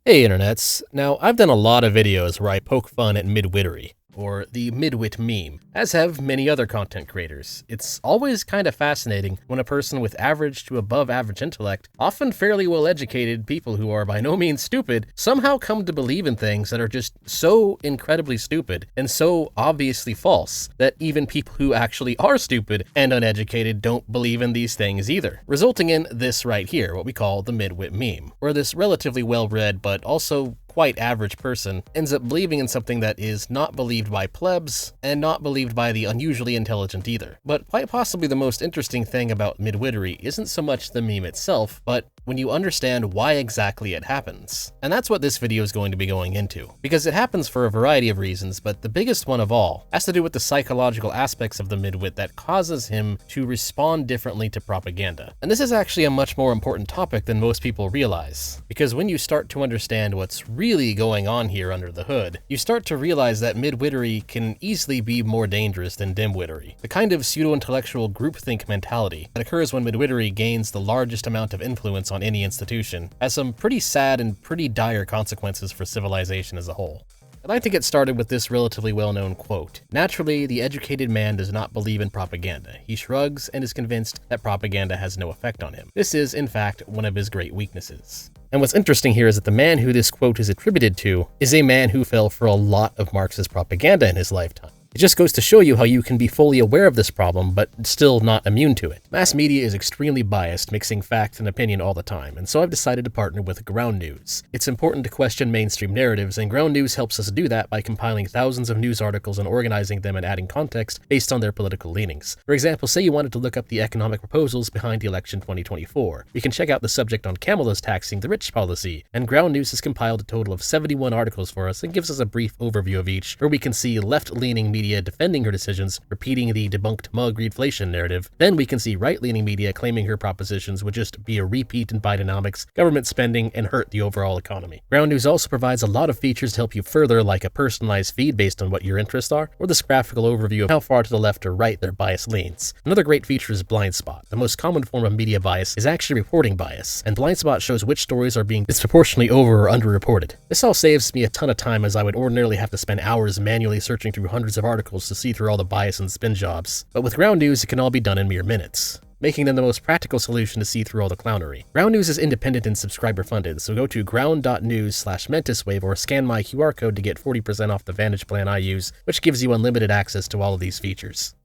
Hey internets. Now, I've done a lot of videos where I poke fun at midwittery, or the midwit meme, as have many other content creators. It's always kind of fascinating when a person with average to above average intellect, often fairly well educated people who are by no means stupid, somehow come to believe in things that are just so incredibly stupid and so obviously false that even people who actually are stupid and uneducated don't believe in these things either, resulting in this right here, what we call the midwit meme, where this relatively well-read but also quite average person ends up believing in something that is not believed by plebs and not believed by the unusually intelligent either. But quite possibly the most interesting thing about midwittery isn't so much the meme itself, but when you understand why exactly it happens. And that's what this video is going to be going into, because it happens for a variety of reasons, but the biggest one of all has to do with the psychological aspects of the midwit that causes him to respond differently to propaganda. And this is actually a much more important topic than most people realize, because when you start to understand what's really going on here under the hood, you start to realize that midwittery can easily be more dangerous than dimwittery, the kind of pseudo-intellectual groupthink mentality that occurs when midwittery gains the largest amount of influence on any institution, has some pretty sad and pretty dire consequences for civilization as a whole. I'd like to get started with this relatively well-known quote. Naturally, the educated man does not believe in propaganda. He shrugs and is convinced that propaganda has no effect on him. This is, in fact, one of his great weaknesses. And what's interesting here is that the man who this quote is attributed to is a man who fell for a lot of Marxist propaganda in his lifetime. It just goes to show you how you can be fully aware of this problem, but still not immune to it. Mass media is extremely biased, mixing fact and opinion all the time, and so I've decided to partner with Ground News. It's important to question mainstream narratives, and Ground News helps us do that by compiling thousands of news articles and organizing them and adding context based on their political leanings. For example, say you wanted to look up the economic proposals behind the election 2024. You can check out the subject on Kamala's taxing the rich policy, and Ground News has compiled a total of 71 articles for us and gives us a brief overview of each, where we can see left-leaning media defending her decisions, repeating the debunked mug greedflation narrative. Then we can see right-leaning media claiming her propositions would just be a repeat in Bidenomics, government spending, and hurt the overall economy. Ground News also provides a lot of features to help you further, like a personalized feed based on what your interests are, or this graphical overview of how far to the left or right their bias leans. Another great feature is blind spot. The most common form of media bias is actually reporting bias, and blind spot shows which stories are being disproportionately over or underreported. This all saves me a ton of time, as I would ordinarily have to spend hours manually searching through hundreds of articles to see through all the bias and spin jobs. But with Ground News, it can all be done in mere minutes, making them the most practical solution to see through all the clownery. Ground News is independent and subscriber funded, so go to ground.news/mentiswave or scan my QR code to get 40% off the Vantage plan I use, which gives you unlimited access to all of these features.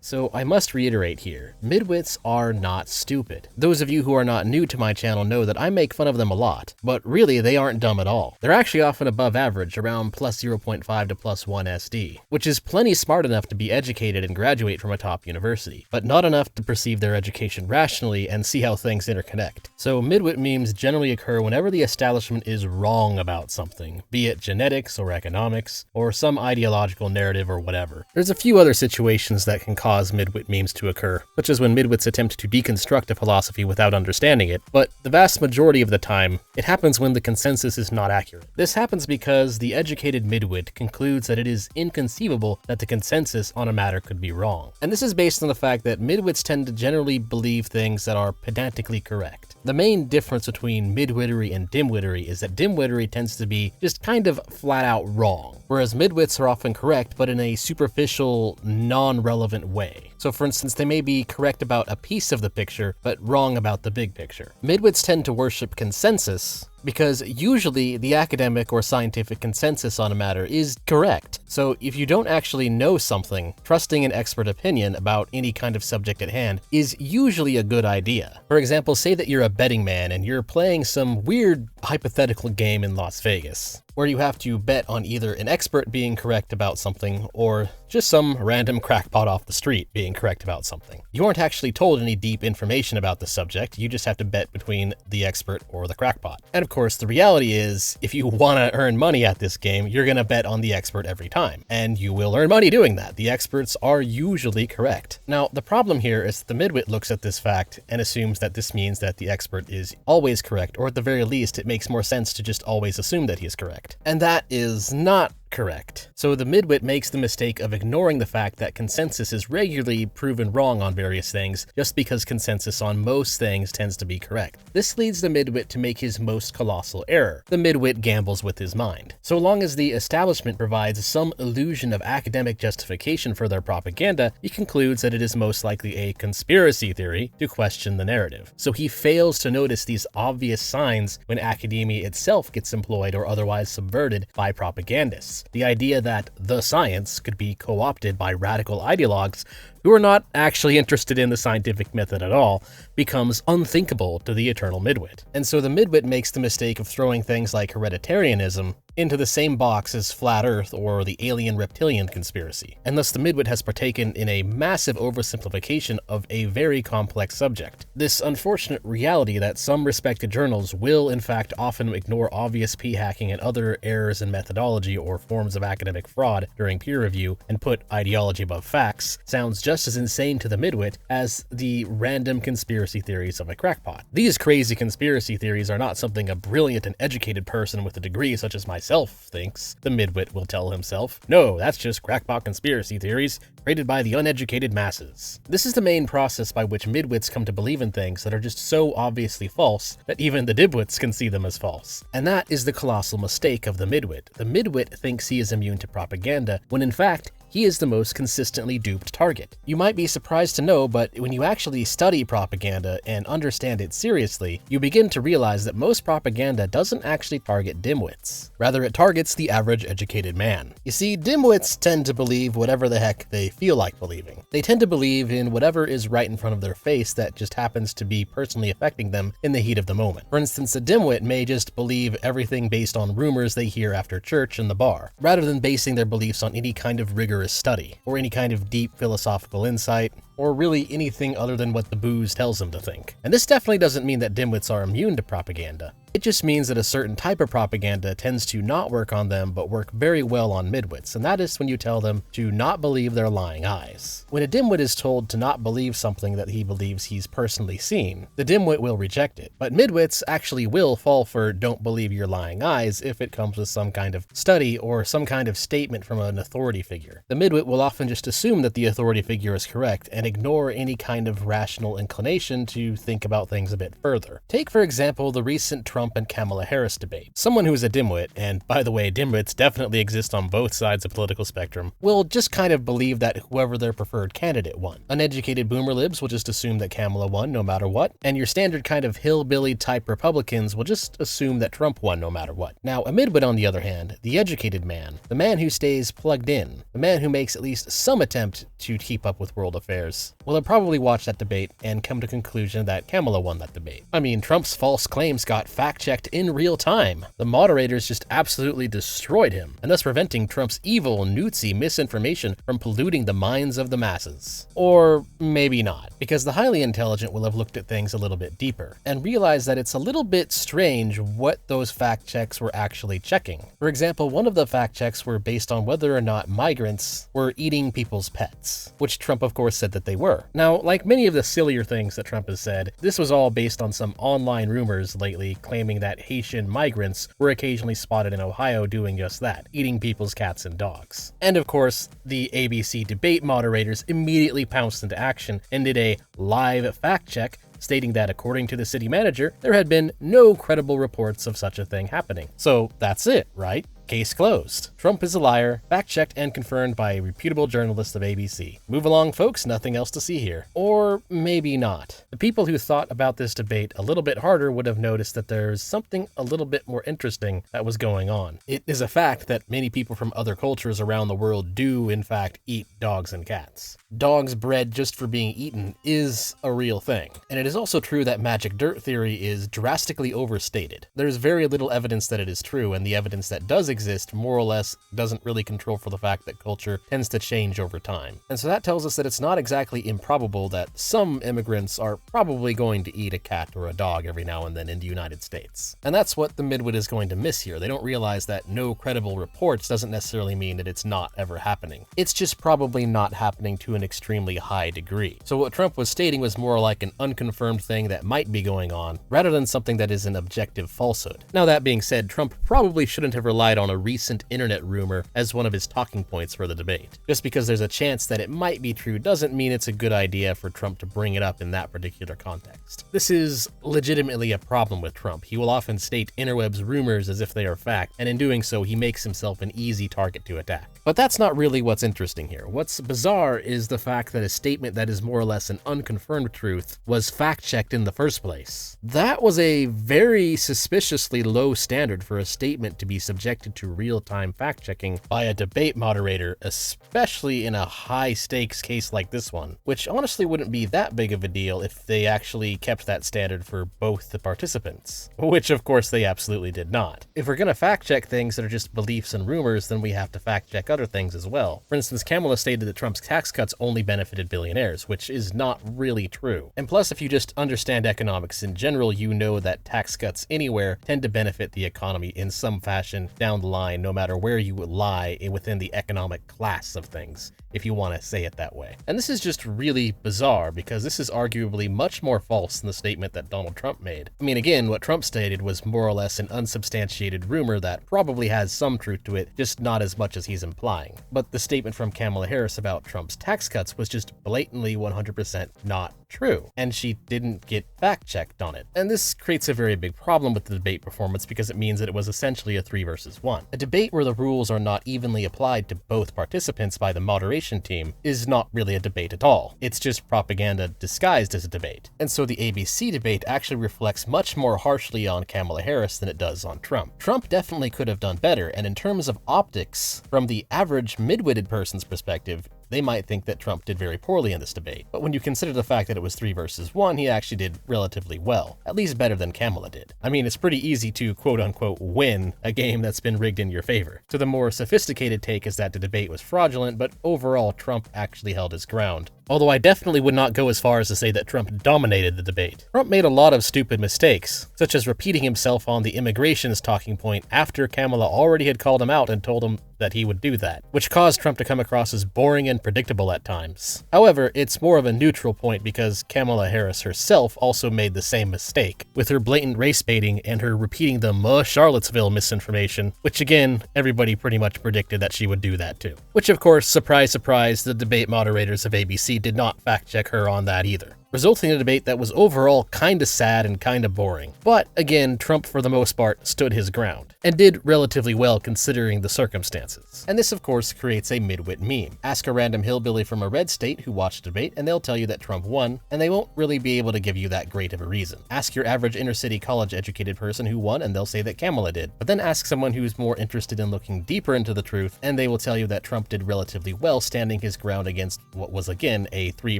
So I must reiterate here, midwits are not stupid. Those of you who are not new to my channel know that I make fun of them a lot, but really they aren't dumb at all. They're actually often above average, around plus 0.5 to plus 1 SD, which is plenty smart enough to be educated and graduate from a top university, but not enough to perceive their education rationally and see how things interconnect. So midwit memes generally occur whenever the establishment is wrong about something, be it genetics or economics, or some ideological narrative or whatever. There's a few other situations that can cause midwit memes to occur, such as when midwits attempt to deconstruct a philosophy without understanding it, but the vast majority of the time, it happens when the consensus is not accurate. This happens because the educated midwit concludes that it is inconceivable that the consensus on a matter could be wrong. And this is based on the fact that midwits tend to generally believe things that are pedantically correct. The main difference between midwittery and dimwittery is that dimwittery tends to be just kind of flat out wrong, whereas midwits are often correct but in a superficial, non-relevant way. So for instance, they may be correct about a piece of the picture, but wrong about the big picture. Midwits tend to worship consensus, because usually the academic or scientific consensus on a matter is correct. So if you don't actually know something, trusting an expert opinion about any kind of subject at hand is usually a good idea. For example, say that you're a betting man and you're playing some weird hypothetical game in Las Vegas, where you have to bet on either an expert being correct about something or just some random crackpot off the street being correct about something. You aren't actually told any deep information about the subject, you just have to bet between the expert or the crackpot. And of course, the reality is, if you want to earn money at this game, you're going to bet on the expert every time, and you will earn money doing that. The experts are usually correct. Now, the problem here is that the midwit looks at this fact and assumes that this means that the expert is always correct, or at the very least, it makes more sense to just always assume that he is correct. And that is not correct. So the midwit makes the mistake of ignoring the fact that consensus is regularly proven wrong on various things just because consensus on most things tends to be correct. This leads the midwit to make his most colossal error. The midwit gambles with his mind. So long as the establishment provides some illusion of academic justification for their propaganda, he concludes that it is most likely a conspiracy theory to question the narrative. So he fails to notice these obvious signs when academia itself gets employed or otherwise subverted by propagandists. The idea that the science could be co-opted by radical ideologues who are not actually interested in the scientific method at all becomes unthinkable to the eternal midwit. And so the midwit makes the mistake of throwing things like hereditarianism into the same box as flat earth or the alien reptilian conspiracy. And thus the midwit has partaken in a massive oversimplification of a very complex subject. This unfortunate reality that some respected journals will in fact often ignore obvious p-hacking and other errors in methodology or forms of academic fraud during peer review and put ideology above facts sounds just as insane to the midwit as the random conspiracy theories of a crackpot. These crazy conspiracy theories are not something a brilliant and educated person with a degree such as myself thinks, the midwit will tell himself. No, that's just crackpot conspiracy theories created by the uneducated masses. This is the main process by which midwits come to believe in things that are just so obviously false that even the dibwits can see them as false. And that is the colossal mistake of the midwit. The midwit thinks he is immune to propaganda, when in fact, he is the most consistently duped target. You might be surprised to know, but when you actually study propaganda and understand it seriously, you begin to realize that most propaganda doesn't actually target dimwits. Rather, it targets the average educated man. You see, dimwits tend to believe whatever the heck they feel like believing. They tend to believe in whatever is right in front of their face that just happens to be personally affecting them in the heat of the moment. For instance, a dimwit may just believe everything based on rumors they hear after church and the bar, rather than basing their beliefs on any kind of rigorous study, or any kind of deep philosophical insight, or really anything other than what the booze tells them to think. And this definitely doesn't mean that dimwits are immune to propaganda. It just means that a certain type of propaganda tends to not work on them but work very well on midwits, and that is when you tell them to not believe their lying eyes. When a dimwit is told to not believe something that he believes he's personally seen, the dimwit will reject it. But midwits actually will fall for don't believe your lying eyes if it comes with some kind of study or some kind of statement from an authority figure. The midwit will often just assume that the authority figure is correct and ignore any kind of rational inclination to think about things a bit further. Take, for example, the recent Trump and Kamala Harris debate. Someone who is a dimwit, and by the way, dimwits definitely exist on both sides of the political spectrum, will just kind of believe that whoever their preferred candidate won. Uneducated boomer libs will just assume that Kamala won no matter what, and your standard kind of hillbilly type Republicans will just assume that Trump won no matter what. Now, a midwit on the other hand, the educated man, the man who stays plugged in, the man who makes at least some attempt to keep up with world affairs, will have probably watched that debate and come to the conclusion that Kamala won that debate. I mean, Trump's false claims got fact-checked in real time. The moderators just absolutely destroyed him, and thus preventing Trump's evil, newtsy misinformation from polluting the minds of the masses. Or maybe not, because the highly intelligent will have looked at things a little bit deeper and realized that it's a little bit strange what those fact checks were actually checking. For example, one of the fact checks were based on whether or not migrants were eating people's pets, which Trump of course said that they were. Now, like many of the sillier things that Trump has said, this was all based on some online rumors lately claiming that Haitian migrants were occasionally spotted in Ohio doing just that, eating people's cats and dogs. And of course, the ABC debate moderators immediately pounced into action and did a live fact check stating that according to the city manager, there had been no credible reports of such a thing happening. So that's it, right? Case closed. Trump is a liar, fact-checked and confirmed by a reputable journalist of ABC. Move along, folks, nothing else to see here. Or maybe not. The people who thought about this debate a little bit harder would have noticed that there's something a little bit more interesting that was going on. It is a fact that many people from other cultures around the world do, in fact, eat dogs and cats. Dogs bred just for being eaten is a real thing. And it is also true that magic dirt theory is drastically overstated. There's very little evidence that it is true, and the evidence that does exist more or less doesn't really control for the fact that culture tends to change over time. And so that tells us that it's not exactly improbable that some immigrants are probably going to eat a cat or a dog every now and then in the United States. And that's what the midwit is going to miss here. They don't realize that no credible reports doesn't necessarily mean that it's not ever happening. It's just probably not happening to an extremely high degree. So what Trump was stating was more like an unconfirmed thing that might be going on, rather than something that is an objective falsehood. Now that being said, Trump probably shouldn't have relied on on a recent internet rumor as one of his talking points for the debate. Just because there's a chance that it might be true doesn't mean it's a good idea for Trump to bring it up in that particular context. This is legitimately a problem with Trump. He will often state interwebs rumors as if they are fact, and in doing so, he makes himself an easy target to attack. But that's not really what's interesting here. What's bizarre is the fact that a statement that is more or less an unconfirmed truth was fact-checked in the first place. That was a very suspiciously low standard for a statement to be subjected to real-time fact-checking by a debate moderator, especially in a high-stakes case like this one, which honestly wouldn't be that big of a deal if they actually kept that standard for both the participants, which of course they absolutely did not. If we're gonna fact-check things that are just beliefs and rumors, then we have to fact-check other things as well. For instance, Kamala stated that Trump's tax cuts only benefited billionaires, which is not really true. And plus, if you just understand economics in general, you know that tax cuts anywhere tend to benefit the economy in some fashion down the line, no matter where you lie within the economic class of things, if you want to say it that way. And this is just really bizarre because this is arguably much more false than the statement that Donald Trump made. I mean, again, what Trump stated was more or less an unsubstantiated rumor that probably has some truth to it, just not as much as he's implying. But the statement from Kamala Harris about Trump's tax cuts was just blatantly 100% not true, and she didn't get fact-checked on it. And this creates a very big problem with the debate performance because it means that it was essentially a 3 versus 1. A debate where the rules are not evenly applied to both participants by the moderation team is not really a debate at all. It's just propaganda disguised as a debate. And so the ABC debate actually reflects much more harshly on Kamala Harris than it does on Trump. Trump definitely could have done better, and in terms of optics, from the average mid-witted person's perspective, they might think that Trump did very poorly in this debate. But when you consider the fact that it was 3 versus 1, he actually did relatively well, at least better than Kamala did. I mean, it's pretty easy to quote-unquote win a game that's been rigged in your favor. So the more sophisticated take is that the debate was fraudulent, but overall Trump actually held his ground. Although I definitely would not go as far as to say that Trump dominated the debate. Trump made a lot of stupid mistakes, such as repeating himself on the immigrations talking point after Kamala already had called him out and told him that he would do that, which caused Trump to come across as boring and predictable at times. However, it's more of a neutral point because Kamala Harris herself also made the same mistake, with her blatant race baiting and her repeating the Charlottesville misinformation, which again, everybody pretty much predicted that she would do that too. Which of course, surprise surprise, the debate moderators of ABC did not fact check her on that either, resulting in a debate that was overall kinda sad and kinda boring. But again, Trump for the most part stood his ground, and did relatively well considering the circumstances. And this of course creates a midwit meme. Ask a random hillbilly from a red state who watched the debate and they'll tell you that Trump won, and they won't really be able to give you that great of a reason. Ask your average inner city college educated person who won and they'll say that Kamala did. But then ask someone who's more interested in looking deeper into the truth and they will tell you that Trump did relatively well standing his ground against what was again a 3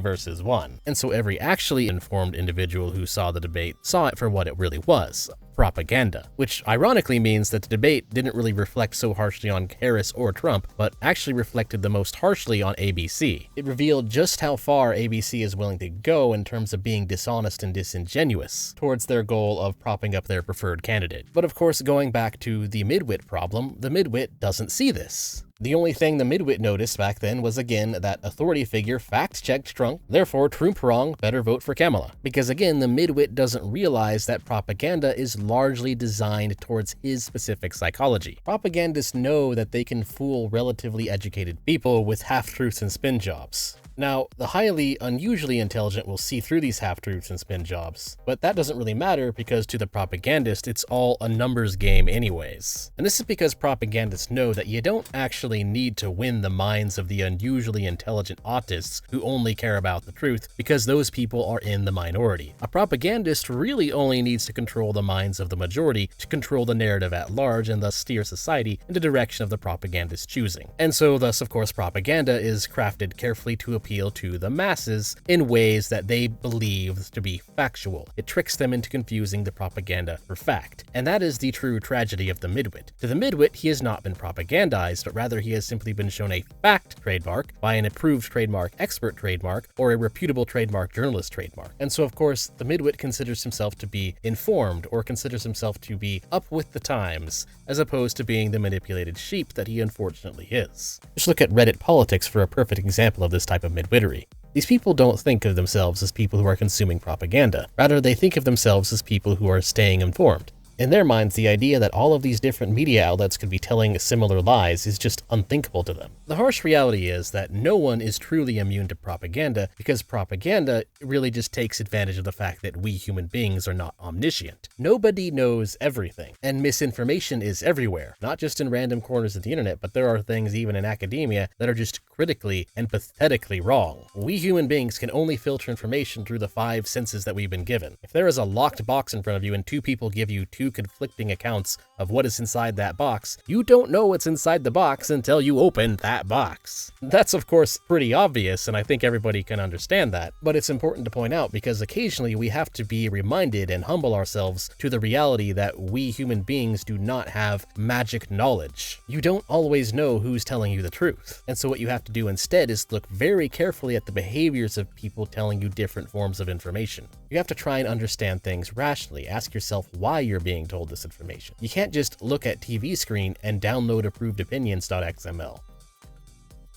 versus 1. And so every actually informed individual who saw the debate saw it for what it really was. Propaganda, which ironically means that the debate didn't really reflect so harshly on Harris or Trump, but actually reflected the most harshly on ABC. It revealed just how far ABC is willing to go in terms of being dishonest and disingenuous towards their goal of propping up their preferred candidate. But of course, going back to the midwit problem, the midwit doesn't see this. The only thing the midwit noticed back then was again that authority figure fact-checked Trump, therefore Trump wrong, better vote for Kamala. Because again, the midwit doesn't realize that propaganda is largely designed towards his specific psychology. Propagandists know that they can fool relatively educated people with half-truths and spin jobs. Now, the highly unusually intelligent will see through these half-truths and spin jobs, but that doesn't really matter because to the propagandist, it's all a numbers game anyways. And this is because propagandists know that you don't actually need to win the minds of the unusually intelligent autists who only care about the truth, because those people are in the minority. A propagandist really only needs to control the minds of the majority to control the narrative at large and thus steer society in the direction of the propagandist's choosing. And so thus, of course, propaganda is crafted carefully to appeal to the masses in ways that they believe to be factual. It tricks them into confusing the propaganda for fact. And that is the true tragedy of the midwit. To the midwit, he has not been propagandized, but rather he has simply been shown a fact trademark by an approved trademark expert trademark or a reputable trademark journalist trademark. And so of course, the midwit considers himself to be informed or considers himself to be up with the times, as opposed to being the manipulated sheep that he unfortunately is. Just look at Reddit politics for a perfect example of this type of midwittery. These people don't think of themselves as people who are consuming propaganda. Rather, they think of themselves as people who are staying informed. In their minds, the idea that all of these different media outlets could be telling similar lies is just unthinkable to them. The harsh reality is that no one is truly immune to propaganda, because propaganda really just takes advantage of the fact that we human beings are not omniscient. Nobody knows everything, and misinformation is everywhere, not just in random corners of the internet, but there are things even in academia that are just critically and pathetically wrong. We human beings can only filter information through the 5 senses that we've been given. If there is a locked box in front of you and 2 people give you 2 conflicting accounts of what is inside that box, you don't know what's inside the box until you open that box. That's of course pretty obvious, and I think everybody can understand that, but it's important to point out because occasionally we have to be reminded and humble ourselves to the reality that we human beings do not have magic knowledge. You don't always know who's telling you the truth, and so what you have to do instead is look very carefully at the behaviors of people telling you different forms of information. You have to try and understand things rationally. Ask yourself why you're being told this information. You can't just look at TV screen and download approvedopinions.xml.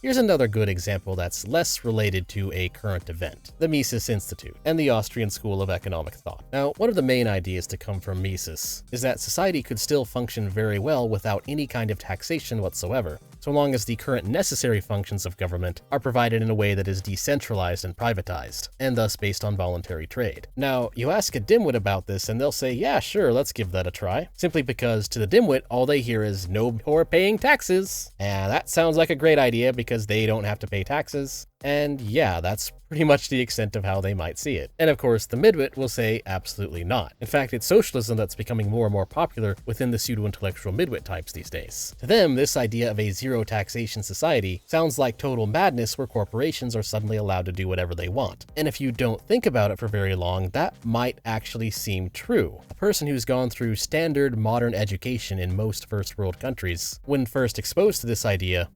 Here's another good example that's less related to a current event, the Mises Institute and the Austrian School of Economic Thought. Now, one of the main ideas to come from Mises is that society could still function very well without any kind of taxation whatsoever, so long as the current necessary functions of government are provided in a way that is decentralized and privatized, and thus based on voluntary trade. Now, you ask a dimwit about this and they'll say, yeah, sure, let's give that a try, simply because to the dimwit, all they hear is no poor paying taxes. And that sounds like a great idea because they don't have to pay taxes. And yeah, that's pretty much the extent of how they might see it. And of course, the midwit will say absolutely not. In fact, it's socialism that's becoming more and more popular within the pseudo-intellectual midwit types these days. To them, this idea of a zero taxation society sounds like total madness where corporations are suddenly allowed to do whatever they want. And if you don't think about it for very long, that might actually seem true. A person who's gone through standard modern education in most first world countries, when first exposed to this idea,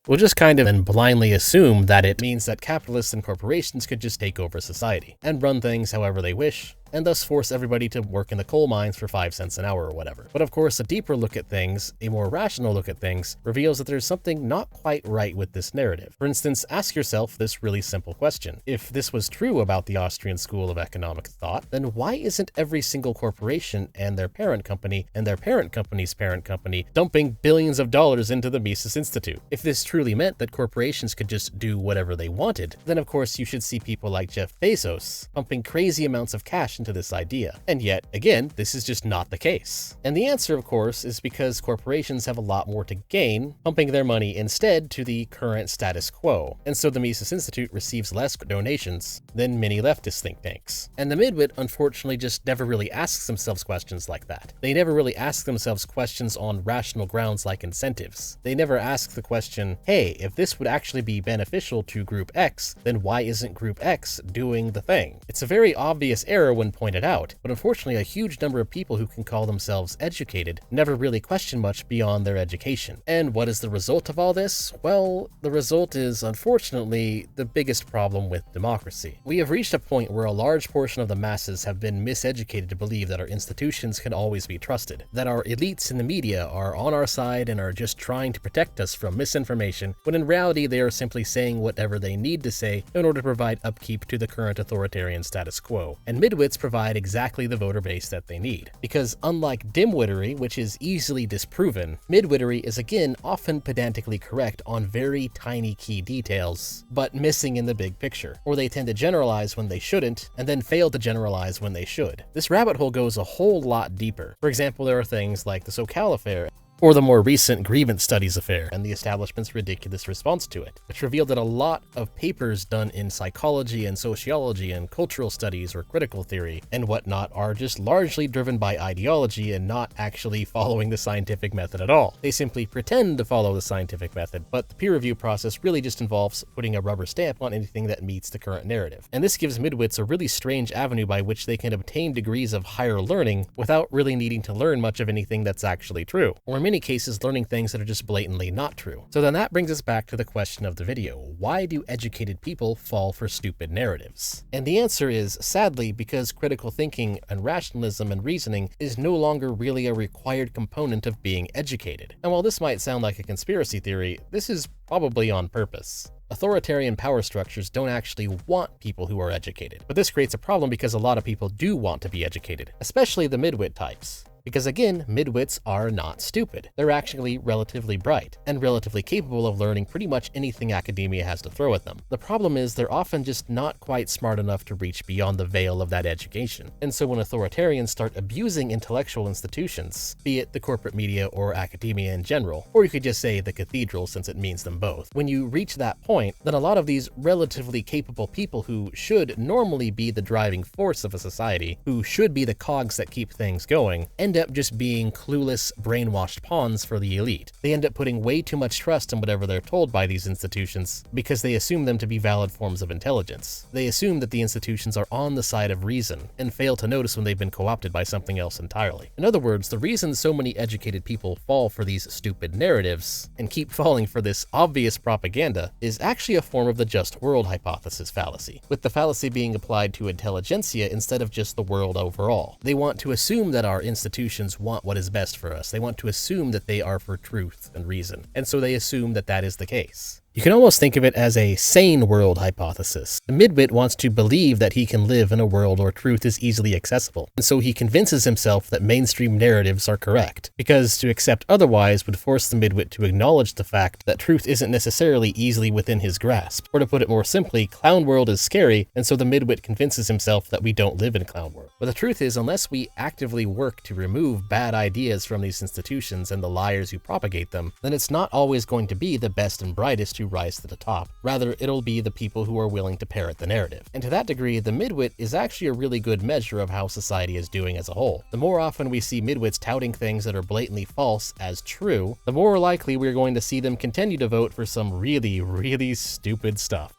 we'll just kind of and blindly assume that it means that capitalists and corporations could just take over society and run things however they wish, and thus force everybody to work in the coal mines for 5 cents an hour or whatever. But of course, a deeper look at things, a more rational look at things, reveals that there's something not quite right with this narrative. For instance, ask yourself this really simple question. If this was true about the Austrian School of Economic Thought, then why isn't every single corporation and their parent company and their parent company's parent company dumping billions of dollars into the Mises Institute? If this truly meant that corporations could just do whatever they wanted, then of course you should see people like Jeff Bezos pumping crazy amounts of cash into this idea. And yet, again, this is just not the case. And the answer, of course, is because corporations have a lot more to gain, pumping their money instead to the current status quo. And so the Mises Institute receives less donations than many leftist think tanks. And the midwit, unfortunately, just never really asks themselves questions like that. They never really ask themselves questions on rational grounds like incentives. They never ask the question, hey, if this would actually be beneficial to Group X, then why isn't Group X doing the thing? It's a very obvious error when pointed out, but unfortunately a huge number of people who can call themselves educated never really question much beyond their education. And what is the result of all this? Well, the result is, unfortunately, the biggest problem with democracy. We have reached a point where a large portion of the masses have been miseducated to believe that our institutions can always be trusted, that our elites in the media are on our side and are just trying to protect us from misinformation, when in reality they are simply saying whatever they need to say in order to provide upkeep to the current authoritarian status quo. And midwits provide exactly the voter base that they need. Because unlike dimwittery, which is easily disproven, midwittery is again often pedantically correct on very tiny key details, but missing in the big picture, or they tend to generalize when they shouldn't, and then fail to generalize when they should. This rabbit hole goes a whole lot deeper. For example, there are things like the SoCal affair, or the more recent grievance studies affair and the establishment's ridiculous response to it, which revealed that a lot of papers done in psychology and sociology and cultural studies or critical theory and whatnot are just largely driven by ideology and not actually following the scientific method at all. They simply pretend to follow the scientific method, but the peer review process really just involves putting a rubber stamp on anything that meets the current narrative. And this gives midwits a really strange avenue by which they can obtain degrees of higher learning without really needing to learn much of anything that's actually true, or in many cases learning things that are just blatantly not true. So then that brings us back to the question of the video. Why do educated people fall for stupid narratives? And the answer is, sadly, because critical thinking and rationalism and reasoning is no longer really a required component of being educated. And while this might sound like a conspiracy theory, this is probably on purpose. Authoritarian power structures don't actually want people who are educated. But this creates a problem because a lot of people do want to be educated, especially the midwit types. Because again, midwits are not stupid. They're actually relatively bright, and relatively capable of learning pretty much anything academia has to throw at them. The problem is they're often just not quite smart enough to reach beyond the veil of that education. And so when authoritarians start abusing intellectual institutions, be it the corporate media or academia in general, or you could just say the cathedral since it means them both, when you reach that point, then a lot of these relatively capable people who should normally be the driving force of a society, who should be the cogs that keep things going, end up just being clueless, brainwashed pawns for the elite. They end up putting way too much trust in whatever they're told by these institutions because they assume them to be valid forms of intelligence. They assume that the institutions are on the side of reason and fail to notice when they've been co-opted by something else entirely. In other words, the reason so many educated people fall for these stupid narratives and keep falling for this obvious propaganda is actually a form of the just world hypothesis fallacy, with the fallacy being applied to intelligentsia instead of just the world overall. They want to assume that our institutions want what is best for us. They want to assume that they are for truth and reason, and so they assume that that is the case. You can almost think of it as a sane world hypothesis. The midwit wants to believe that he can live in a world where truth is easily accessible, and so he convinces himself that mainstream narratives are correct, because to accept otherwise would force the midwit to acknowledge the fact that truth isn't necessarily easily within his grasp. Or to put it more simply, clown world is scary, and so the midwit convinces himself that we don't live in clown world. But the truth is, unless we actively work to remove bad ideas from these institutions and the liars who propagate them, then it's not always going to be the best and brightest who rise to the top. Rather, it'll be the people who are willing to parrot the narrative. And to that degree, the midwit is actually a really good measure of how society is doing as a whole. The more often we see midwits touting things that are blatantly false as true, the more likely we're going to see them continue to vote for some really, really stupid stuff.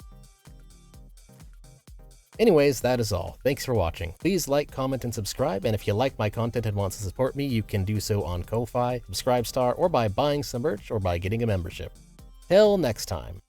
Anyways, that is all. Thanks for watching. Please like, comment, and subscribe, and if you like my content and want to support me, you can do so on Ko-Fi, Subscribestar, or by buying some merch, or by getting a membership. Till next time.